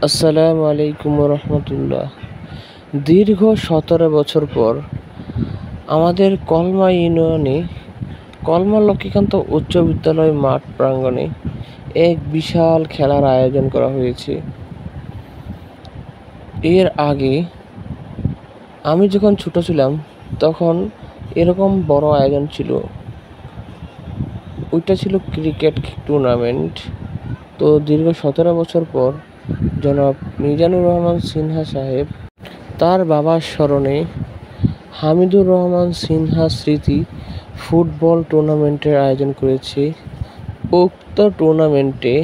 আসসালামু আলাইকুম রহমতুল্লাহ। দীর্ঘ 17 বছর পর আমাদের কলমা ইউনিয়নে কলমা লক্ষ্মীকান্ত উচ্চ বিদ্যালয় মাঠ প্রাঙ্গণে এক বিশাল খেলার আয়োজন করা হয়েছে। এর আগে আমি যখন ছোট ছিলাম তখন এরকম বড় আয়োজন ছিল, ওইটা ছিল ক্রিকেট টুর্নামেন্ট। তো দীর্ঘ 17 বছর পর জনাব মিজানুর রহমান সিনহা সাহেব তার বাবার স্মরণে হামিদুর রহমান সিনহা স্মৃতি ফুটবল টুর্নামেন্টের আয়োজন করেছে। উক্ত টুর্নামেন্টে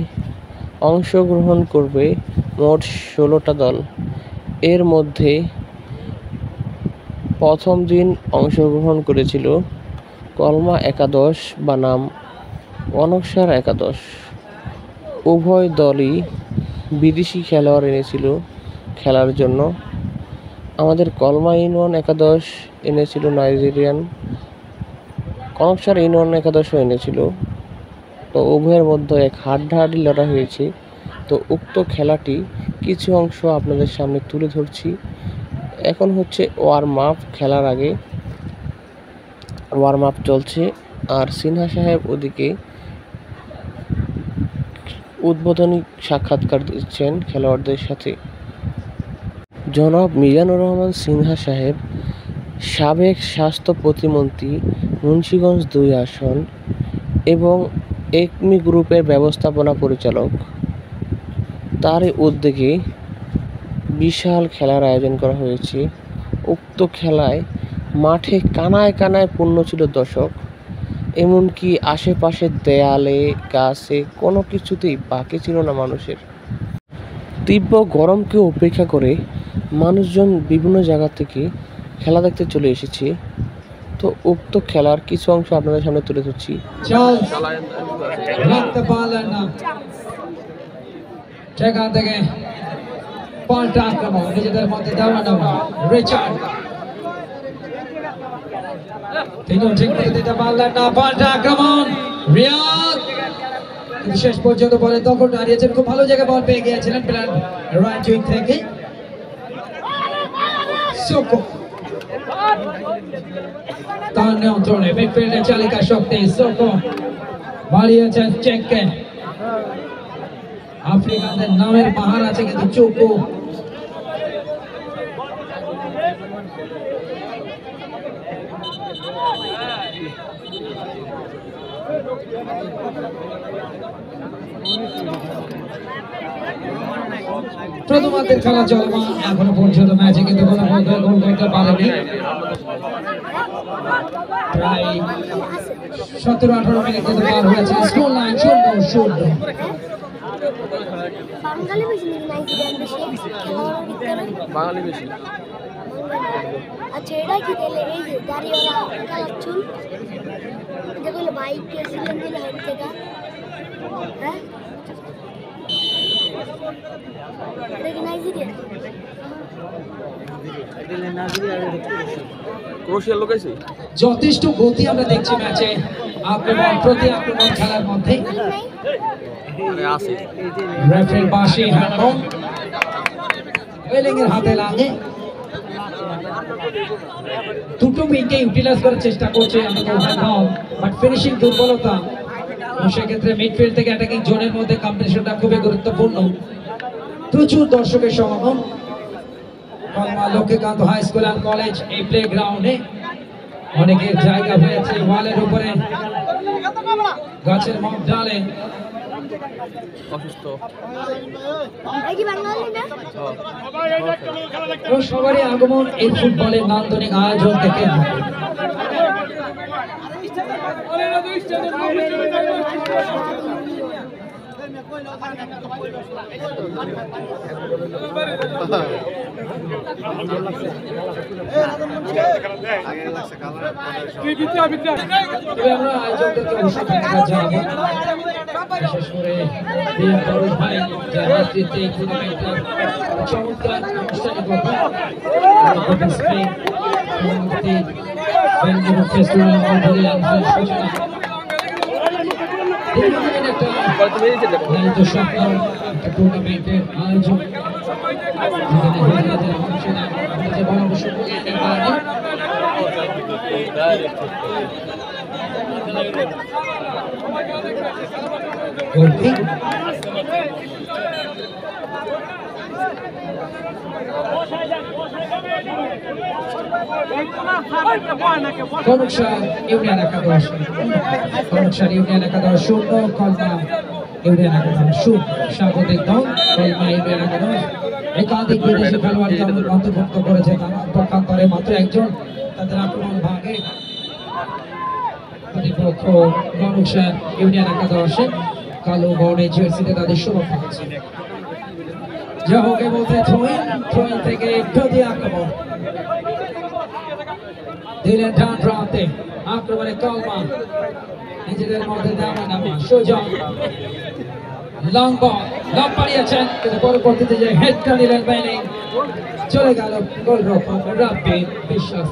অংশগ্রহণ করবে মোট 16টা দল। এর মধ্যে প্রথম দিন অংশগ্রহণ করেছিল কলমা একাদশ বনাম অনকসার একাদশ। উভয় দলই বিদেশি খেলোয়াড় এনেছিল খেলার জন্য। আমাদের কলমা ইউনিয়ন একাদশ এনেছিল নাইজেরিয়ান, কনকসার ইউনিয়ন একাদশও এনেছিল। তো উভয়ের মধ্যে এক হাড্ডাহাড্ডি লড়াই হয়েছে। তো উক্ত খেলাটি কিছু অংশ আপনাদের সামনে তুলে ধরছি। এখন হচ্ছে ওয়ার্ম আপ, খেলার আগে ওয়ার্ম আপ চলছে, আর সিনহা সাহেব ওদিকে উদ্বোধনী সাক্ষাৎকার দিচ্ছেন খেলোয়াড়দের সাথে। জনাব মিজানুর রহমান সিনহা সাহেব সাবেক স্বাস্থ্য প্রতিমন্ত্রী, মুন্সিগঞ্জ 2 আসন এবং একমি গ্রুপের ব্যবস্থাপনা পরিচালক। তারই উদ্যোগে বিশাল খেলার আয়োজন করা হয়েছে। উক্ত খেলায় মাঠে কানায় কানায় পূর্ণ ছিল দর্শক, এমনকি আশেপাশের দেয়ালে গাছে কোনো কিছুতেই বাকি ছিল না মানুষের। তীব্র গরমকে উপেক্ষা করে মানুষজন বিভিন্ন জায়গা থেকে খেলা দেখতে চলে এসেছে। তো উক্ত খেলার কিছু অংশ আপনাদের সামনে তুলে ধরছি। সেখান থেকে পাল্টা আক্রমণ, নিজেদের মধ্যে দেওয়া রিচার্ড তিনিও ঠিক করে দিতে পারলেন না। পাল্টা আক্রমণ রিয়াদ, শেষ পর্যন্ত বলে দখল হারিয়েছেন। খুব ভালো জায়গায় বল পেয়ে গিয়েছিলেন প্লেয়ার রাইট উইং থেকে সোকো। তার নিয়ন্ত্রণে মিডফিল্ডের চালিকা শক্তি সোকো বাড়িয়েছেন চেককে। আফ্রিকানদের নামের পাহাড় আছে কিন্তু চোকো প্রথমার্ধের খেলা চলমান। এখনো পর্যন্ত ম্যাচে কিন্তু কোনো গোল করতে পারেনি। প্রায় 17-18 মিনিট কিন্তু পার হয়েছে। Score line 0-0। বাঙালি বেশি। আচ্ছা, এটা কি তাহলে এই যে দাড়িওয়ালা কালার চুল, এটা বলে বাইক কেছিলেন বলে হচ্ছে এটা, হ্যাঁ এটা কি নাইজেরিয়া? ক্রোয়েশিয়ার লোক আছে। যথেষ্ট গতি আমরা দেখছি ম্যাচে, আক্রমণ প্রতি আক্রমণ খেলার মধ্যে। রেফারির পাশে হ্যান্ডবল ওয়েলিং এর হাতে লাগে। দুটো উইকেট ইউটিলাইজ করার চেষ্টা করছে আমাদের বাট ফিনিশিং দুর্বলতা। সেক্ষেত্রে মিডফিল্ড থেকে অ্যাটাকিং জোনের মধ্যে কম্বিনেশনটা খুবই গুরুত্বপূর্ণ। প্রচুর দর্শকের সমাগম Kalma Lakshmikanta high school and college এই প্লে গ্রাউন্ডে। অনেকের জায়গা হয়েছে ওয়ালের উপরে, গাছের মগ ডালে। সবারই আগমন এই ফুটবলের নান্দনিক আয়োজন থেকে। আমরা আয়োজকদেরকে অবশ্যই ধন্যবাদ জানাবো, বিশেষ করে ভাই যার নেতৃত্বে এই টুর্নামেন্টের চমৎকার আনুষ্ঠানিকতা ফেস্টিভ্যাল দীর্ঘদিনের একটা লালিত স্বপ্ন, একটা টুর্নামেন্টের আয়োজন, যেখানে মহিলাদের অংশ নেয়, যে বড় সুযোগের কারণে গোলকিক কনকশাল ইউনিয়ন একাদশ, কনকশাল ইউনিয়ন একাদশ 0, কলমা ইউনিয়ন একাদশ 0। স্বাগতিক দল কলমা ইউনিয়ন একাদশ একাধিক বিদেশি খেলোয়াড়কে অন্তর্ভুক্ত করেছে, তারা পক্ষান্তরে মাত্র একজন তাদের আক্রমণ ভাগে প্রতিপক্ষ কনকশাল ইউনিয়ন একাদশে কালো বর্ণের জার্সিতে তাদের সুরক্ষা আছে। যা হোক বলতে থ্রোইন থেকে প্রতি আক্রমণ দিলেন ডান প্রান্তে, আক্রমণে কলমা নিজেদের মধ্যে নামা সুযোগ, লং বল লং পাড়িয়েছেন, কিন্তু পরবর্তীতে যে হেডটা নিলেন ব্যানিং, চলে গেল গোলরক্ষক রাব্বি বিশ্বাস।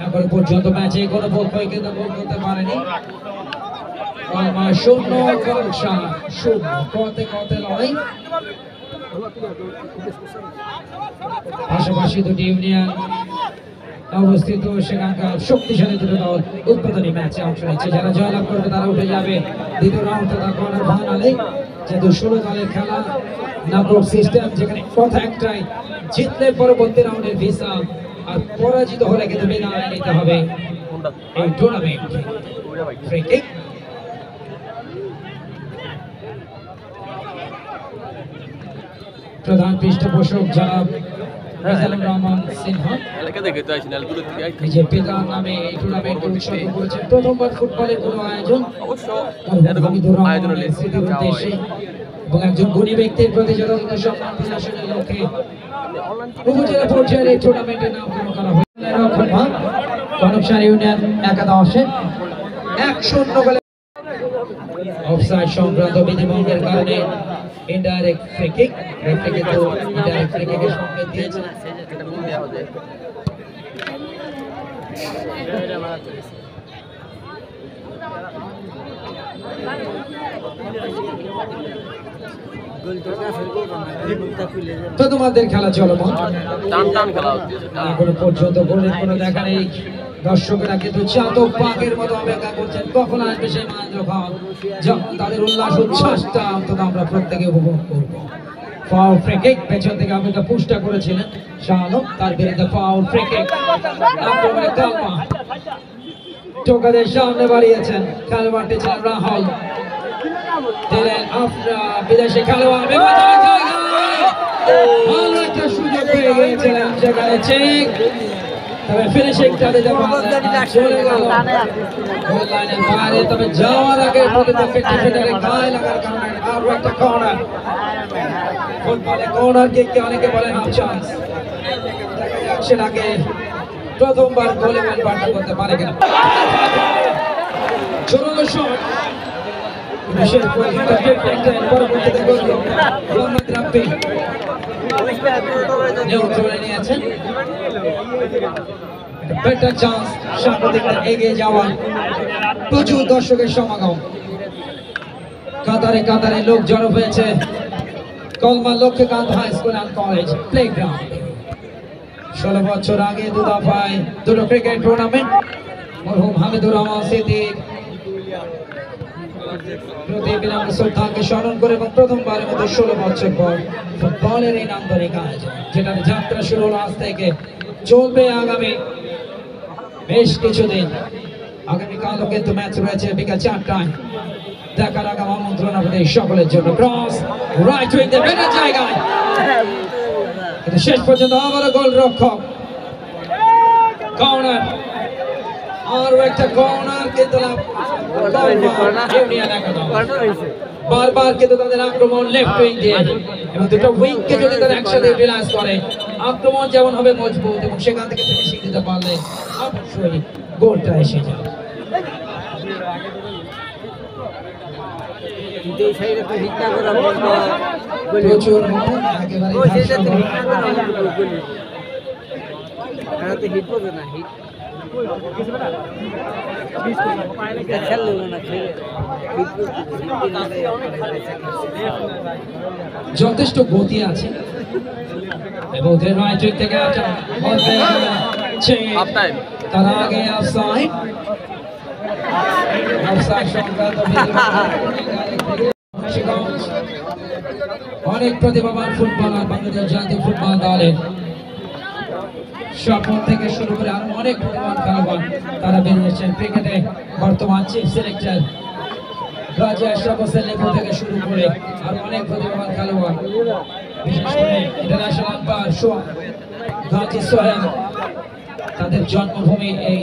এখন পর্যন্ত ম্যাচে কোনো পক্ষই কিন্তু গোল করতে পারেনি। কলমা 0, কনকশাল 0, কতে লড়াই। পাশাপাশি দুটি ইউনিয়ন অবস্থিত, সেখানকার শক্তিশালী দুটো দল উদ্বোধনী ম্যাচে অংশ নিচ্ছে। যারা জয়লাভ করবে তারা উঠে যাবে দ্বিতীয় রাউন্ড তথা কোয়ার্টার ফাইনালে। যেহেতু 16 দলের খেলা, নকআউট সিস্টেম, যেখানে কথা একটাই, জিতলে পরবর্তী রাউন্ডের ভিসা, আর পরাজিত হলে কিন্তু বিদায় নিতে হবে এই টুর্নামেন্ট। ফ্রি কিক প্রধান পৃষ্ঠপোষক জনাব মিজানুর রহমান সিনহা নিজের পিতার নামে এই টুর্নামেন্ট উৎসর্গ করেছেন। প্রথমবার ফুটবলের কোনো আয়োজন হামিদুর রহমানের স্মৃতির উদ্দেশ্যে এবং একজন গুণী ব্যক্তির প্রতি যথাযথ সম্মান বিলাসনের লক্ষ্যে উপজেলা পর্যায়ের এই টুর্নামেন্টের নামকরণ করা হয়েছে। কনকশাল ইউনিয়ন একাদশে 1-0 গোলে অফসাইড সংক্রান্ত বিধিভঙ্গের কারণে ইনডাইরেক্ট ফ্রি কিক, রেফারি তো ইনডাইরেক্ট ফ্রি কিকের সংকেত দিয়েছে। তো তোমাদের খেলা চলমান, এখনো পর্যন্ত গোলের কোনো দেখা নেই। দর্শকেরা কিন্তু চাতক পাকের মতো অপেক্ষা করছেন কখন আসবে সেই মান, যখন তাদের উল্লাস উচ্ছ্বাসটা অন্তত আমরা প্রত্যেকে উপভোগ করবো। ফাউল ফ্রি কিক, পেছন থেকে আমাকে পুশটা করেছিলেন শাহ আলম, তার বিরুদ্ধে ফাউল ফ্রি কিক। আক্রমণে কলমা টোকাদের সামনে বাড়িয়েছেন, খেলোয়াড়টি ছিলেন রাহুল, দিলেন বিদেশি খেলোয়াড়, ভালো একটা সুযোগ পেয়ে গিয়েছিলেন সেখানে চেক, তবে ফিনিশিংটা দিতে পারলেন না, চলে গেল গোল লাইনের বাইরে। তবে যাওয়ার আগে প্রতিপক্ষের ডিফেন্ডারের গায়ে লাগার কারণে আরো একটা কর্নার। ফুটবলে কর্নার কিককে অনেকে বলেন হাফ চান্স, দেখা যাক সেটাকে প্রথমবার গোলে রূপান্তর করতে পারে কিনা। জোরালো শট, বিশেষ পরিচিত ক্যাপ্টেন পরবর্তীতে গোল মোহাম্মদ রাব্বি নিয়ন্ত্রণে নিয়েছেন। বেটার চান্স স্বাগতিকদের এগিয়ে যাওয়ার, প্রচুর দর্শকের সমাগম, কাতারে কাতারে লোক জড়ো হয়েছে Kalma Lakshmikanta high school and college playground. 16 বছর আগে 2 দফায় 2টো ক্রিকেট টুর্নামেন্ট মরহুম হামিদুর রহমান সিদ্দিক প্রতি বিনম্র শ্রদ্ধাকে স্মরণ করে এবং প্রথমবারের মতো 16 বছর পর ফুটবলের এই নান্দনিক আয়োজন, যেটার যাত্রা শুরু হলো আজ থেকে, চলবে আগামী বেশ কিছুদিন। আগামীকালও কিন্তু ম্যাচ রয়েছে বিকাল 4টায়, দেখার আগাম আমন্ত্রণ আমাদের সকলের জন্য। ক্রস রাইট উইং দিয়ে বেটার জায়গায়, কিন্তু শেষ পর্যন্ত আবারও গোল রক্ষক, কর্নার, আরো একটা কর্নার কিন্তু বারবার কিন্তু তাদের আক্রমণ লেফট উইং দিয়ে, এবং দুটো উইংকে যদি তারা একসাথে রিলাইজ করে আক্রমণ যেমন হবে মজবুত, এবং সেখান থেকে ফিনিশিং দিতে পারলে অবশ্যই গোলটা এসে যাবে। প্রচুর একেবারে যথেষ্ট গতি আছে এবং রাইট থেকে হাফ টাইম তার আগে অফসাইড সংক্রান্ত অনেক প্রতিভাবান ফুটবলার বাংলাদেশ জাতীয় ফুটবল দলের স্বপ্ন থেকে শুরু করে আরো অনেক প্রতিভাবান খেলোয়াড় তারা বেরিয়েছেন ক্রিকেটে বর্তমান চিফ সিলেক্টর রাজা আশরাফ হোসেন লেবু থেকে শুরু করে আরো অনেক প্রতিভাবান খেলোয়াড় বিশেষ করে ইন্টারন্যাশনাল আম্পায়ার গাজী সোহেল তাদের জন্মভূমি এই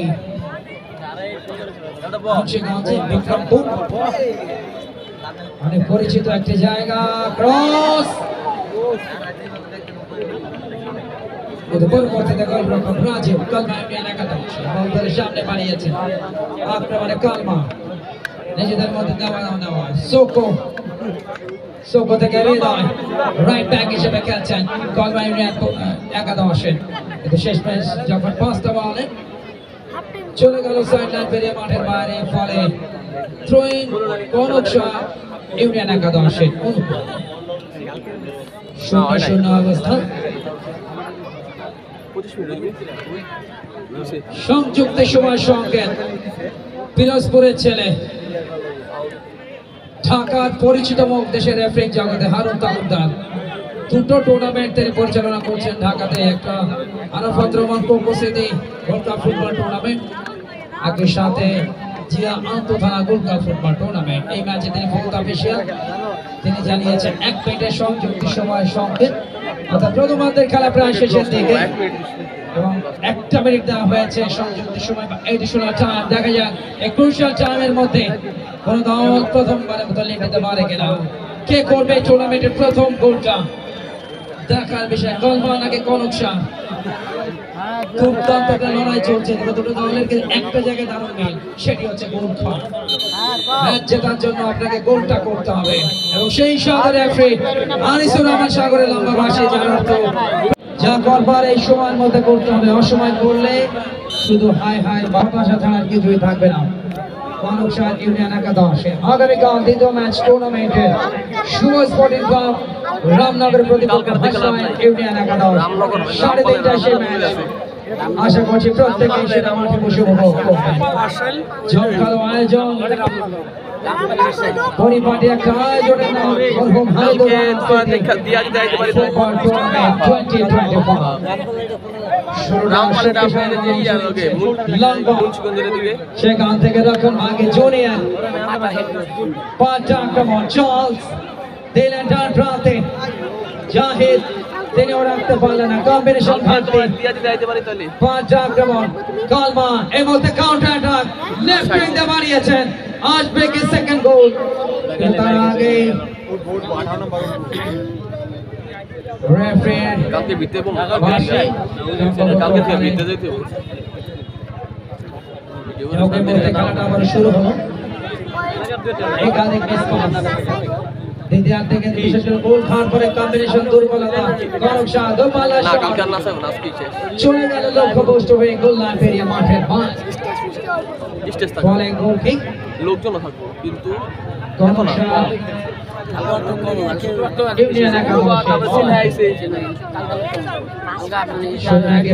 বিক্রমপুর অনেক পরিচিত একটি জায়গা ক্রস সামনে বাড়িয়েছেন আক্রমণে কালমা নিজেদের মধ্যে নেওয়া সোকো থেকে হৃদয় রাইট ব্যাক হিসেবে খেলছেন কালমা ইউনিয়ন একাদশে কিন্তু শেষমেশ যখন পাঁচটা বলে চলে গেল সাইড লাইন পেরিয়ে মাঠের বাইরে ফলে থ্রোইং কনক শাহ ইউনিয়ন একাদশের শূন্য অবস্থা সংযুক্ত সময় সংকেত পিরোজপুরের ছেলে ঢাকার পরিচিত মুখ দেশের রেফারিং জগতে হারুন তালুকদার দুটো টুর্নামেন্ট তিনি পরিচালনা করছেন ঢাকাতে একটা আরাফাত রহমান উপস্থিতি গোল্ড কাপ ফুটবল টুর্নামেন্ট একই সাথে জিয়া আন্তঃথানা গোল্ড কাপ ফুটবল টুর্নামেন্ট এই ম্যাচে তিনি ফুল অফিসিয়াল তিনি জানিয়েছেন 1 মিনিটের সংযুক্ত সময় সংকেত অর্থাৎ প্রথমার্ধের খেলা প্রায় শেষের দিকে এবং 1 মিনিট দেওয়া হয়েছে সংযুক্ত সময় বা এডিশনাল টাইম দেখা যাক এই ক্রুশিয়াল টাইমের মধ্যে কোন দল প্রথমবারের মতো লিখতে পারে কিনা কে করবে টুর্নামেন্টের প্রথম গোলটা দেখার বিষয় কলমা নাকি কনক শাহ দুর্দান্ত একটা লড়াই চলছে দুটো দলের একটা জায়গায় দারুণ মিল সেটি হচ্ছে গোল খাওয়া ম্যাচ জেতার জন্য আপনাকে গোলটা করতে হবে এবং সেই সাথে রেফারি আনিসুর রহমান সাগরের লম্বা ভাষে যার অর্থ যা করবার এই সময়ের মধ্যে করতে হবে অসময় করলে শুধু হাই হাই বাতাসা ছাড়া কিছুই থাকবে না কনক শাহ ইউনিয়ন একাদশে আগামীকাল দ্বিতীয় ম্যাচ টুর্নামেন্টে শুভ স্পোর্টিং ক্লাব রামনগর প্রতিপক্ষ ইউনিয়ন একাদশ 3:30টায় সেই ম্যাচ আশা করছি প্রত্যেকে সেটা মাঠে বসে উপভোগ করবেন জমকালো আয়োজন পরিপাটি একটা আয়োজনের নাম মরহুম হায়দুর সেখান থেকে রাখুন আগে জুনিয়র পাঁচটা আক্রমণ চার্লস দিলেন ডান প্রান্তে জাহিদ তিনিও রাখতে পারলেন না কম্বিনেশন ঘাটতি পাঁচটা আক্রমণ কালমা এই মুহূর্তে কাউন্টার অ্যাটাক লেফট উইং বাড়িয়েছেন আসবে কি সেকেন্ড গোল তার আগে রেফারি কালকে ভিতরে যেতে খেলাটা আবার শুরু হলো একাধিক রেসপন্স দ্বিতীয়ার্ধে থেকে বিশেষ করে গোল খাওয়ার পরে কম্বিনেশন দুর্বলতা কনক শাহ দোপালা চলে গেল লক্ষ্যবস্তু হয়ে গোল লাইন পেরিয়ে মাঠের বলে গোল কিক লোকজন থাকবো কিন্তু কনক শাহ ইউনিয়ন একাদশে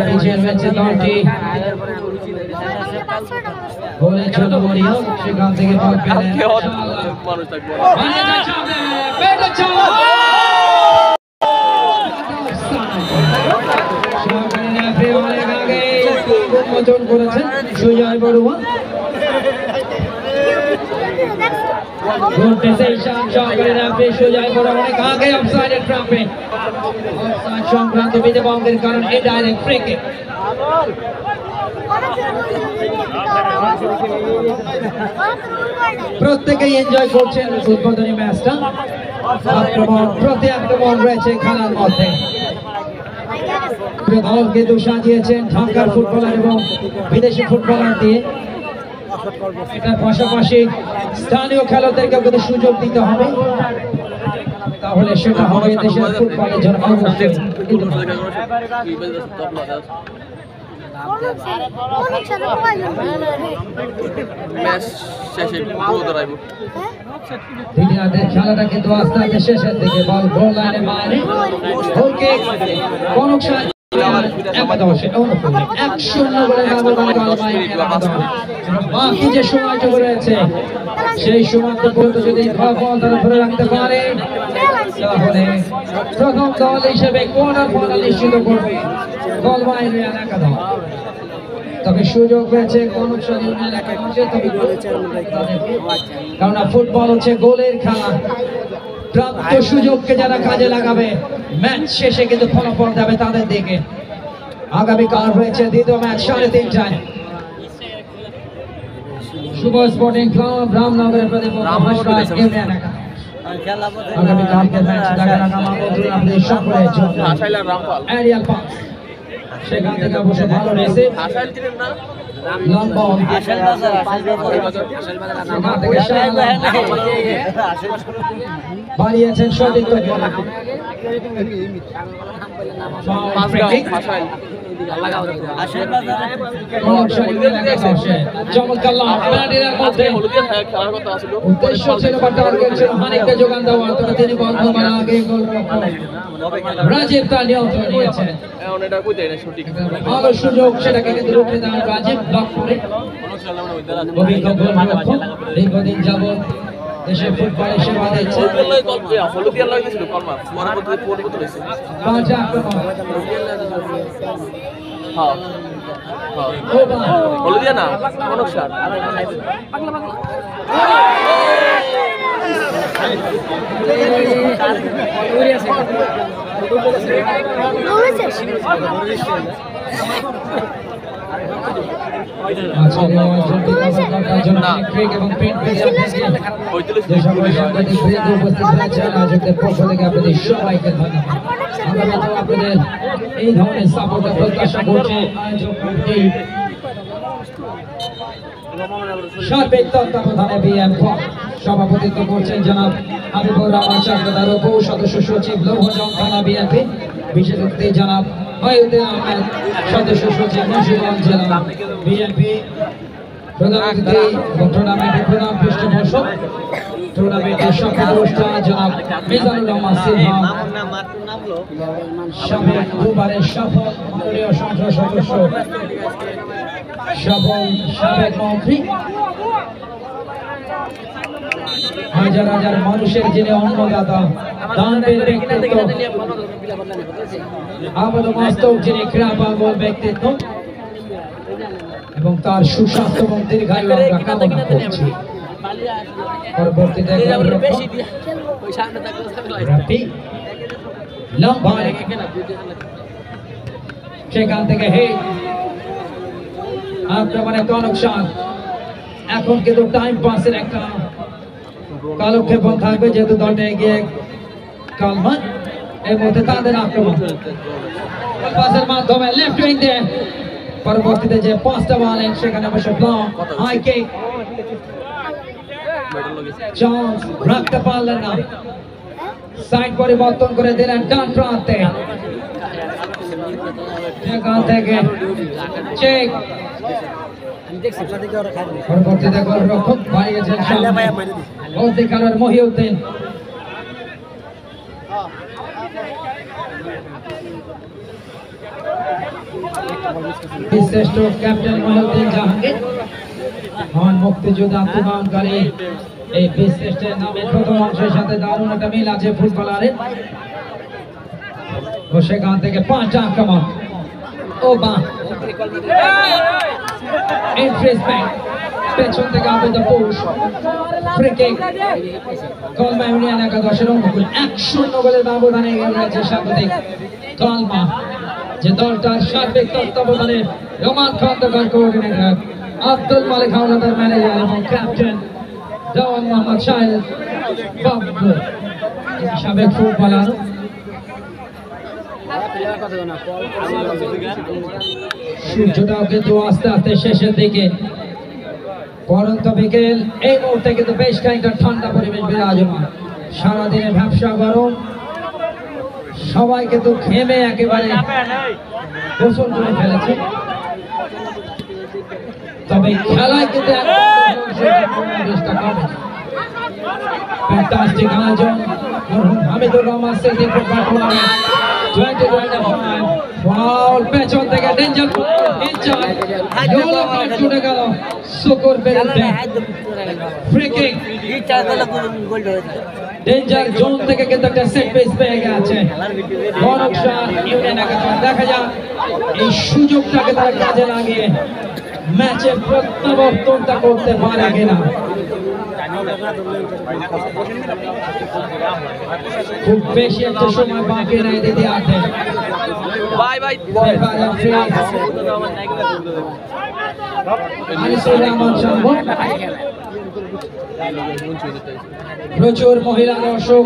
পিছিয়ে রয়েছে দলটি গোলের জন্য মরিয়া সেখান থেকে বল পেলেন মানুষ থাকবো উন্মোচন করেছেন সুজয় বড়ুয়া সংক্রান্ত বিধবঙ্গের কারণ এই ডাইরেক্ট ফ্রি কিক প্রত্যেকেই এনজয় করছেন উদ্বোধনী ম্যাচটা আক্রমণ প্রতি আক্রমণ রয়েছে খেলার মধ্যে দলকে তো সাজিয়েছেন ঢাকার ফুটবলার এবং বিদেশি ফুটবলার দিয়ে এটার পাশাপাশি স্থানীয় খেলোয়াড়দেরকে কিন্তু সুযোগ দিতে হবে তাহলে সেটা হবে দেশের ফুটবলের জন্য অনেক সাথে পাই ম্যাচ শেষে পুরো দাঁড়াইব দ্বিতীয়ার্ধের খেলাটা কিন্তু আস্তে আস্তে শেষের দিকে বল গোল লাইনে মারে গোল কিক কনক শাহ একাদশে অনুকূলে 1-0 গোলের ব্যবধানে কালমাই একাদশ বাকি যে সময়টুকু রয়েছে সেই সময়টা পর্যন্ত যদি বল তারা ধরে রাখতে পারে তাহলে প্রথম দল হিসেবে কোয়ার্টার ফাইনাল নিশ্চিত করবে কালমাই একাদশ তবে সুযোগ রয়েছে কনক শাহ ইউনিয়ন একাদশে তবে কারণ ফুটবল হচ্ছে গোলের খেলা প্রাপ্ত সুযোগকে যারা কাজে লাগাবে ম্যাচ শেষে কিন্তু ফলাফল দেবে তাদের দিকে আগামীকাল রয়েছে দ্বিতীয় ম্যাচ 3:30টায় শুভ স্পোর্টিং ক্লাব রামনগরের প্রতিপক্ষ ইউনিয়ন আগামীকালকে ম্যাচ দেখার আমন্ত্রণ আপনাদের সকলের জন্য আশাইলার রামপাল এরিয়াল পাস সেখান থেকে অবশ্য ভালো রেসে আশাইল দিলেন না লম্বা বাড়িয়েছেন সতীর্থ চমৎকার উদ্দেশ্য ছিল বা টার্গেট ছিল হানিককে যোগান দেওয়া তবে তিনি বল করার আগে রাজীব তার নিয়ন্ত্রণ নিয়েছেন ভালো সুযোগ সেটাকে কিন্তু রুখে দেন রাজীব ব্লক করে অভিজ্ঞ গোলরক্ষক দীর্ঘদিন যাবৎ দেশে ফুটবলে সেবা দিচ্ছে হলুদিয়া না কনক শাহ আপনাদের এই ধরনের সাপোর্ট প্রত্যাশা করছে সার্বিক তত্ত্বাবধানে সভাপতিত্ব করছেন জনাব হাবিবুর রহমান চাকদার উপ সদস্য সচিব লৌহজং থানা বিএনপি বিশেষ অতিথি জনাব মহিউদ্দিন আহমেদ সদস্য সচিব মুন্সিগঞ্জ জেলা বিএনপি প্রধান অতিথি এবং টুর্নামেন্টের প্রধান পৃষ্ঠপোষক টুর্নামেন্টের সংখ্যাগরিষ্ঠতা জনাব মিজানুর রহমান সিনহা সাবেক দুবারের সফল মাননীয় সংসদ সদস্য সফল সাবেক মন্ত্রী হাজার হাজার মানুষের যিনি অন্নদাতা দানের ব্যক্তিত্ব আপাত বাস্তব যিনি ক্রীড়াপাগল ব্যক্তিত্ব এবং তার সুস্বাস্থ্য এবং দীর্ঘায়ু আমরা কামনা করছি পরবর্তীতে লম্বা সেখান থেকে হে আক্রমণে কনক শাহ এখন কিন্তু টাইম পাসের একটা কালক্ষেপণ থাকবে যেহেতু দলটা এগিয়ে কালমান এর মধ্যে তাদের আক্রমণ পাসের মাধ্যমে লেফট উইং দিয়ে পরবর্তীতে যে পাঁচটা বলেন সেখানে অবশ্য ব্লক হাই কিক চান্স রাখতে পারলেন না সাইড পরিবর্তন করে দিলেন ডান প্রান্তে সেখান থেকে চেক পরবর্তীতে গোলরক্ষক বাড়িয়েছেন খেলোয়াড় মহিউদ্দিন শ্রেষ্ঠ ক্যাপ্টেন মহিউদ্দিন জাহাঙ্গীর মহান মুক্তিযোদ্ধা আত্মদানকারী এই বিশ্রেষ্ঠের নামে প্রথম অংশের সাথে দারুণ একটা মিল আছে ফুটবলারের ও সেখান থেকে 5টা আক্রমণ ও বা ইনফ্রেসমেন্ট পেছন থেকে আবেদ পুশ ফ্রি কিক কলমা ইউনিয়ন একাদশের অনুকূল 1-0 গোলের ব্যবধানে এগিয়ে রয়েছে স্বাগতিক কলমা যে দলটার সার্বিক তত্ত্বাবধানে Roman Khandakar coordinator Abdul Malik Howlader manager এবং ক্যাপ্টেন দেওয়ান মোহাম্মদ শাহেদ বাবু সাবেক ফুটবলার সূর্যটাও কিন্তু আস্তে আস্তে শেষের দিকে পরন্ত বিকেল এই মুহূর্তে কিন্তু বেশ খানিকটা ঠান্ডা পরিবেশ বিরাজমান সারাদিনে ব্যবসা গরম সবাই কিন্তু ঘেমে একেবারে গোসল করে ফেলেছে তবে খেলায় কিন্তু চেষ্টা করবে। Fantastic Ajon, Hamidul Rahman Sethi for Batwar, 20-25, foul, পেছন থেকে ডেঞ্জার ইনচার্জ, ইয়েলো কার্ড ছুটে গেল, সুকুর বিরুদ্ধে, ফ্রি কিক, ডেঞ্জার জোন থেকে কিন্তু একটা সেট পিস পেয়ে গেছে, বনকশা ইউনিয়ন একাদশ। দেখা যাক এই সুযোগটাকে তারা কাজে লাগিয়ে ম্যাচে প্রত্যাবর্তনটা করতে পারে কিনা। খুব বেশি একটা সময় বাকি নেই দিদি আছে। বাই বাই প্রচুর মহিলা দর্শক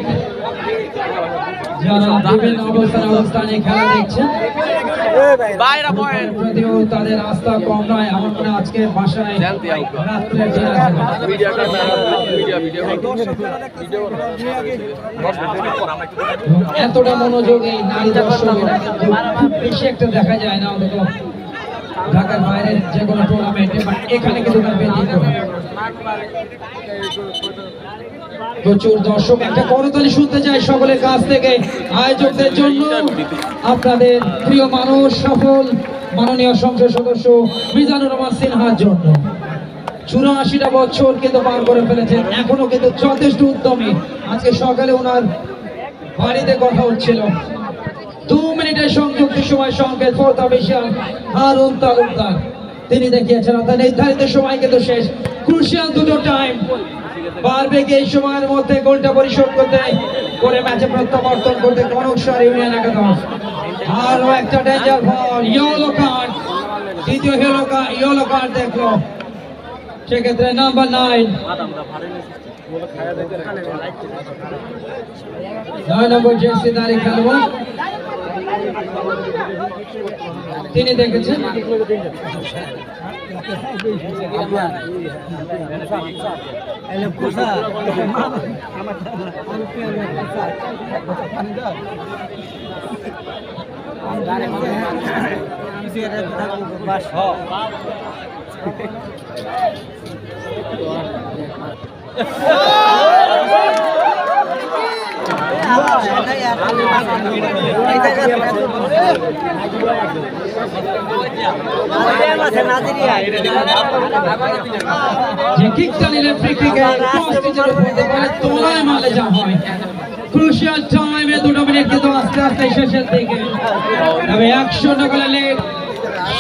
যারা বিভিন্ন অবস্থানে খেলা দেখছেন, যদিও তাদের আস্থা কম নয়। আমার মনে আজকে বাসায় এতটা মনোযোগ এই নারী দর্শক বেশি একটা দেখা যায় না অন্তত ঢাকার বাইরের যে কোনো টুর্নামেন্টে, বাট এখানে কিন্তু তার ব্যতিক্রম। প্রচুর দর্শক, একটা করতালি শুনতে চাই সকলের কাছ থেকে আয়োজকদের জন্য। আপনাদের প্রিয় মানুষ, সফল মাননীয় সংসদ সদস্য মিজানুর রহমান সিনহার জন্য। 84টা বছর কিন্তু পার করে ফেলেছেন, এখনো কিন্তু যথেষ্ট উদ্যমী। আজকে সকালে ওনার বাড়িতে কথা হচ্ছিল। 2 মিনিটের সংযুক্ত সময় সংকেত ফোর্থ অফিসিয়াল হারুন তালুকদার তিনি দেখিয়েছেন অর্থাৎ নির্ধারিত সময় কিন্তু শেষ। ক্রুশিয়াল দুটো টাইম পারবে কি এই সময়ের মধ্যে গোলটা পরিশোধ করতে, করে ম্যাচে প্রত্যাবর্তন করতে কনকশার ইউনিয়ন একাদশ। আরো একটা ডেঞ্জার বল, ইয়েলো কার্ড, দ্বিতীয় ইয়েলো কার্ড দেখলো, সেক্ষেত্রে নাম্বার 9 নম্বর জার্সি ধারী খেলোয়াড় তিনি দেখেছেন। যে কিকটা নিলেন ফ্রি কিকে পোস্টের উপর বলে তোলায় মারলে যা হয়। ক্রুশিয়াল টাইমে 2 মিনিট কিন্তু আস্তে আস্তে শেষের দিকে। তবে 1-0 গোলে লিড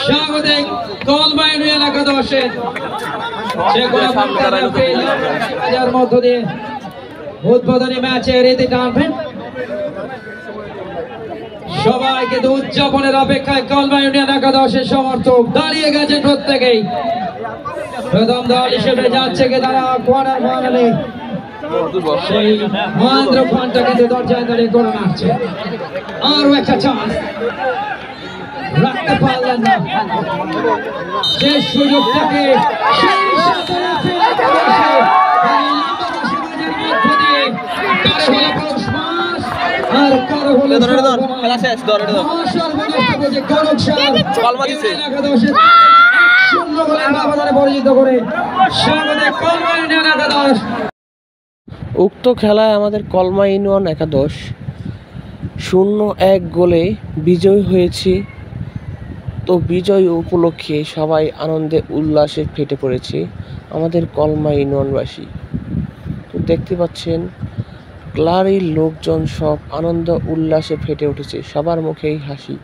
স্বাগতিক কলমা ইউনিয়ন একাদশের। যে কোনো যার মধ্য দিয়ে উদ্বোধনী ম্যাচে রীতি টানবেন। সবাই কিন্তু উদযাপনের অপেক্ষায় কলমা ইউনিয়ন একাদশের সমর্থক দাঁড়িয়ে গেছেন প্রত্যেকেই। প্রথম দল হিসেবে যাচ্ছে কে তারা কোয়ার্টার ফাইনালে, সেই মহেন্দ্র খানটা কিন্তু দরজায় দাঁড়িয়ে করে নাচছে। আরো একটা চান্স রাখতে পারলেন না, শেষ সুযোগটাকে পরিচিত করে উক্ত খেলায় আমাদের কলমা ইউনিয়ন একাদশ 0-1 গোলে বিজয়ী হয়েছি। তো বিজয় উপলক্ষে সবাই আনন্দে উল্লাসে ফেটে পড়েছে আমাদের কলমা ইউনিয়নবাসী। তো দেখতে পাচ্ছেন ক্লারির লোকজন সব আনন্দ উল্লাসে ফেটে উঠেছে, সবার মুখেই হাসি।